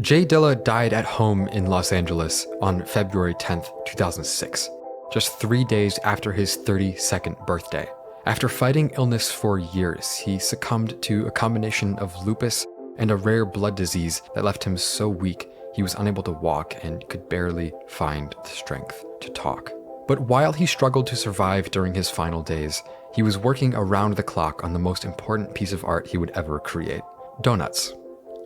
Dilla died at home in Los Angeles on February 10th, 2006, just 3 days after his 32nd birthday. After fighting illness for years, he succumbed to a combination of lupus and a rare blood disease that left him so weak he was unable to walk and could barely find the strength to talk. But while he struggled to survive during his final days, he was working around the clock on the most important piece of art he would ever create: Donuts.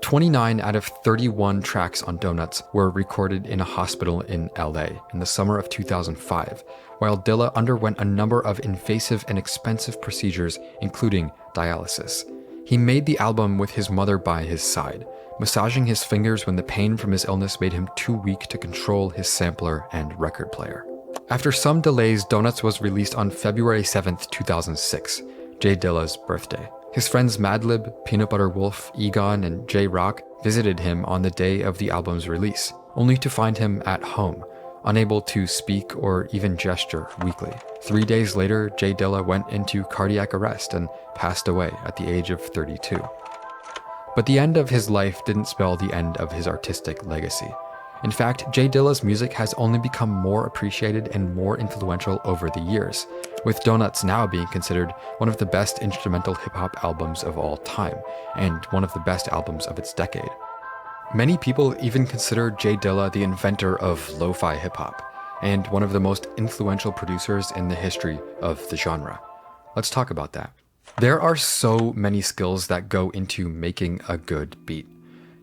29 out of 31 tracks on Donuts were recorded in a hospital in LA in the summer of 2005, while Dilla underwent a number of invasive and expensive procedures, including dialysis. He made the album with his mother by his side, massaging his fingers when the pain from his illness made him too weak to control his sampler and record player. After some delays, Donuts was released on February 7th, 2006, Dilla's birthday. His friends Madlib, Peanut Butter Wolf, Egon, and J-Rock visited him on the day of the album's release, only to find him at home, unable to speak or even gesture weakly. 3 days later, Dilla went into cardiac arrest and passed away at the age of 32. But the end of his life didn't spell the end of his artistic legacy. In fact, Dilla's music has only become more appreciated and more influential over the years, with Donuts now being considered one of the best instrumental hip-hop albums of all time, and one of the best albums of its decade. Many people even consider Dilla the inventor of lo-fi hip-hop, and one of the most influential producers in the history of the genre. Let's talk about that. There are so many skills that go into making a good beat.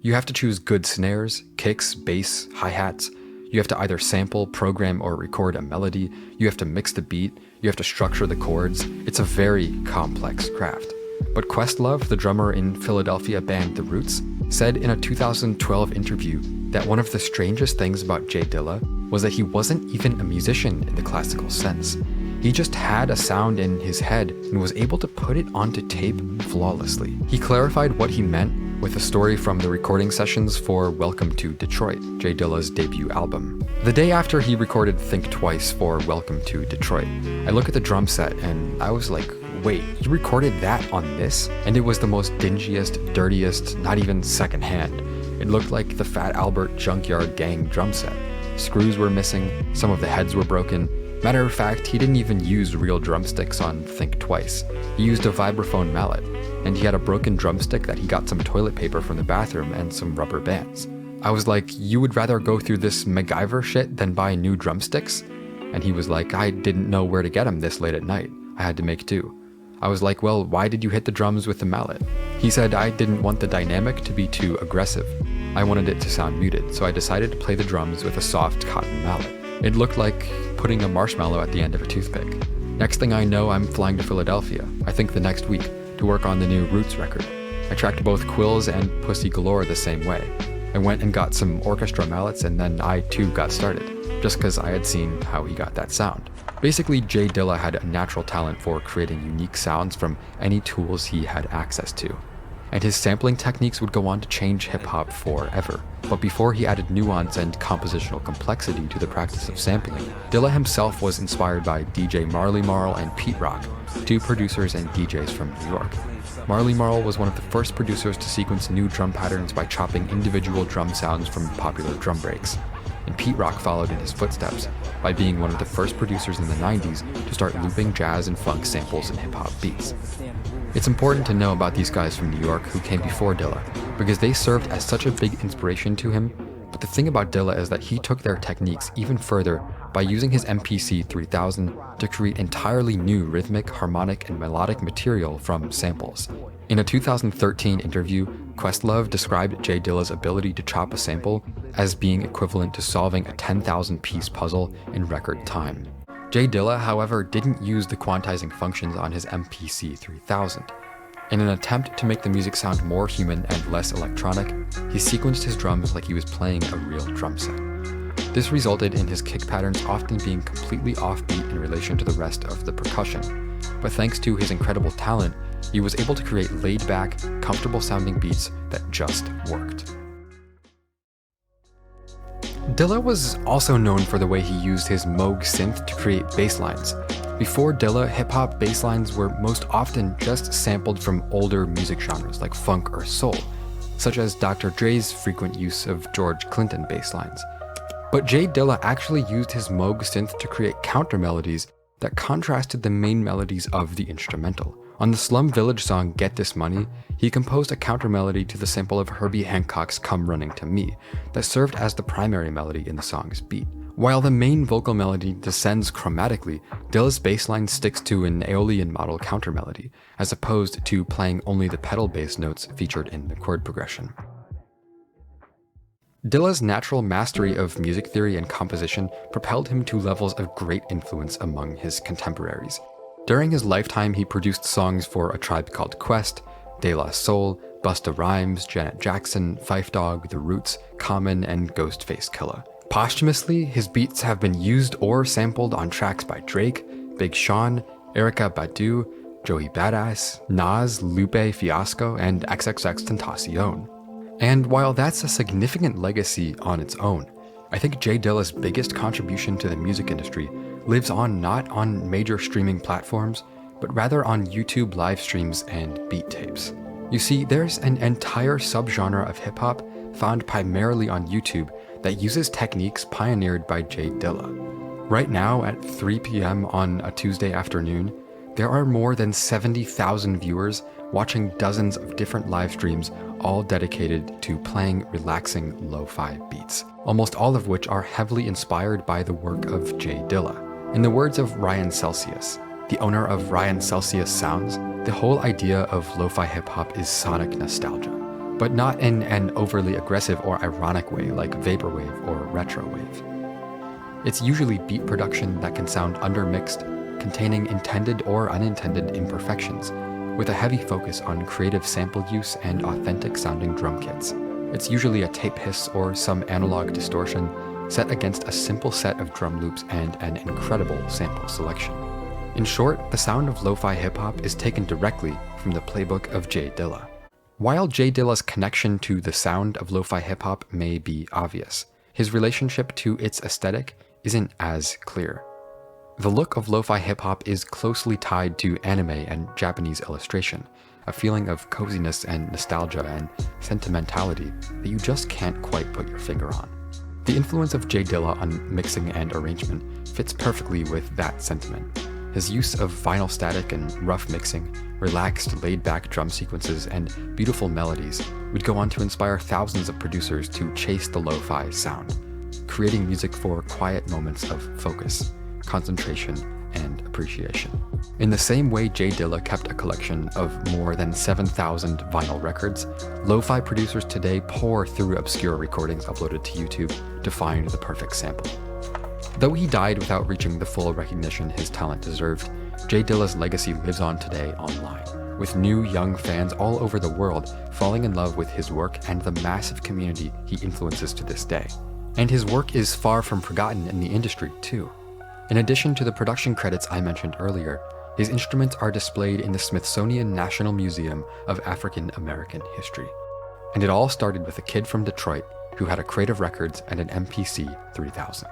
You have to choose good snares, kicks, bass, hi-hats. You have to either sample, program, or record a melody. You have to mix the beat. You have to structure the chords. It's a very complex craft. But Questlove, the drummer in Philadelphia band The Roots, said in a 2012 interview that one of the strangest things about Dilla was that he wasn't even a musician in the classical sense. He just had a sound in his head and was able to put it onto tape flawlessly. He clarified what he meant with a story from the recording sessions for Welcome to Detroit, Dilla's debut album. The day after he recorded Think Twice for Welcome to Detroit, I look at the drum set and I was like, wait, you recorded that on this? And it was the most dingiest, dirtiest, not even secondhand. It looked like the Fat Albert Junkyard Gang drum set. Screws were missing, some of the heads were broken. Matter of fact, he didn't even use real drumsticks on Think Twice. He used a vibraphone mallet, and he had a broken drumstick that he got some toilet paper from the bathroom and some rubber bands. I was like, you would rather go through this MacGyver shit than buy new drumsticks? And he was like, I didn't know where to get them this late at night. I had to make do. I was like, well, why did you hit the drums with the mallet? He said, I didn't want the dynamic to be too aggressive. I wanted it to sound muted, so I decided to play the drums with a soft cotton mallet. It looked like putting a marshmallow at the end of a toothpick. Next thing I know, I'm flying to Philadelphia, I think the next week, to work on the new Roots record. I tracked both Quills and Pussy Galore the same way. I went and got some orchestra mallets, and then I too got started, just because I had seen how he got that sound. Basically, Dilla had a natural talent for creating unique sounds from any tools he had access to. And his sampling techniques would go on to change hip-hop forever. But before he added nuance and compositional complexity to the practice of sampling, Dilla himself was inspired by DJ Marley Marl and Pete Rock, two producers and DJs from New York. Marley Marl was one of the first producers to sequence new drum patterns by chopping individual drum sounds from popular drum breaks. And Pete Rock followed in his footsteps by being one of the first producers in the 90s to start looping jazz and funk samples in hip-hop beats. It's important to know about these guys from New York who came before Dilla, because they served as such a big inspiration to him. But the thing about Dilla is that he took their techniques even further by using his MPC 3000 to create entirely new rhythmic, harmonic, and melodic material from samples. In a 2013 interview, Questlove described Dilla's ability to chop a sample as being equivalent to solving a 10,000-piece puzzle in record time. Dilla, however, didn't use the quantizing functions on his MPC 3000. In an attempt to make the music sound more human and less electronic, he sequenced his drums like he was playing a real drum set. This resulted in his kick patterns often being completely offbeat in relation to the rest of the percussion. But thanks to his incredible talent, he was able to create laid-back, comfortable-sounding beats that just worked. Dilla was also known for the way he used his Moog synth to create bass lines. Before Dilla, hip-hop bass lines were most often just sampled from older music genres like funk or soul. such as Dr. Dre's frequent use of George Clinton bass lines. But Dilla actually used his Moog synth to create counter melodies that contrasted the main melodies of the instrumental. On the Slum Village song Get This Money, he composed a counter melody to the sample of Herbie Hancock's Come Running to Me that served as the primary melody in the song's beat. While the main vocal melody descends chromatically, Dilla's bass line sticks to an Aeolian model counter melody, as opposed to playing only the pedal bass notes featured in the chord progression. Dilla's natural mastery of music theory and composition propelled him to levels of great influence among his contemporaries. During his lifetime, he produced songs for A Tribe Called Quest, De La Soul, Busta Rhymes, Janet Jackson, Phife Dawg, The Roots, Common, and Ghostface Killah. Posthumously, his beats have been used or sampled on tracks by Drake, Big Sean, Erykah Badu, Joey Badass, Nas, Lupe Fiasco, and XXXTentacion. And while that's a significant legacy on its own, I think Dilla's biggest contribution to the music industry lives on not on major streaming platforms, but rather on YouTube live streams and beat tapes. You see, there's an entire subgenre of hip-hop found primarily on YouTube that uses techniques pioneered by Dilla. Right now, at 3 p.m. on a Tuesday afternoon, there are more than 70,000 viewers watching dozens of different live streams, all dedicated to playing relaxing lo-fi beats, almost all of which are heavily inspired by the work of Dilla. In the words of Ryan Celsius, the owner of Ryan Celsius Sounds, the whole idea of lo-fi hip-hop is sonic nostalgia, but not in an overly aggressive or ironic way like vaporwave or retrowave. It's usually beat production that can sound undermixed, containing intended or unintended imperfections, with a heavy focus on creative sample use and authentic sounding drum kits. It's usually a tape hiss or some analog distortion set against a simple set of drum loops and an incredible sample selection. In short, the sound of lo-fi hip-hop is taken directly from the playbook of Dilla. While Dilla's connection to the sound of lo-fi hip-hop may be obvious, his relationship to its aesthetic isn't as clear. The look of lo-fi hip-hop is closely tied to anime and Japanese illustration, a feeling of coziness and nostalgia and sentimentality that you just can't quite put your finger on. The influence of Dilla on mixing and arrangement fits perfectly with that sentiment. His use of vinyl static and rough mixing, relaxed, laid-back drum sequences, and beautiful melodies would go on to inspire thousands of producers to chase the lo-fi sound, creating music for quiet moments of focus, concentration, and appreciation. In the same way Dilla kept a collection of more than 7,000 vinyl records, lo-fi producers today pour through obscure recordings uploaded to YouTube to find the perfect sample. Though he died without reaching the full recognition his talent deserved, Dilla's legacy lives on today online, with new young fans all over the world falling in love with his work and the massive community he influences to this day. And his work is far from forgotten in the industry, too. In addition to the production credits I mentioned earlier, his instruments are displayed in the Smithsonian National Museum of African American History. And it all started with a kid from Detroit who had a crate of records and an MPC 3000.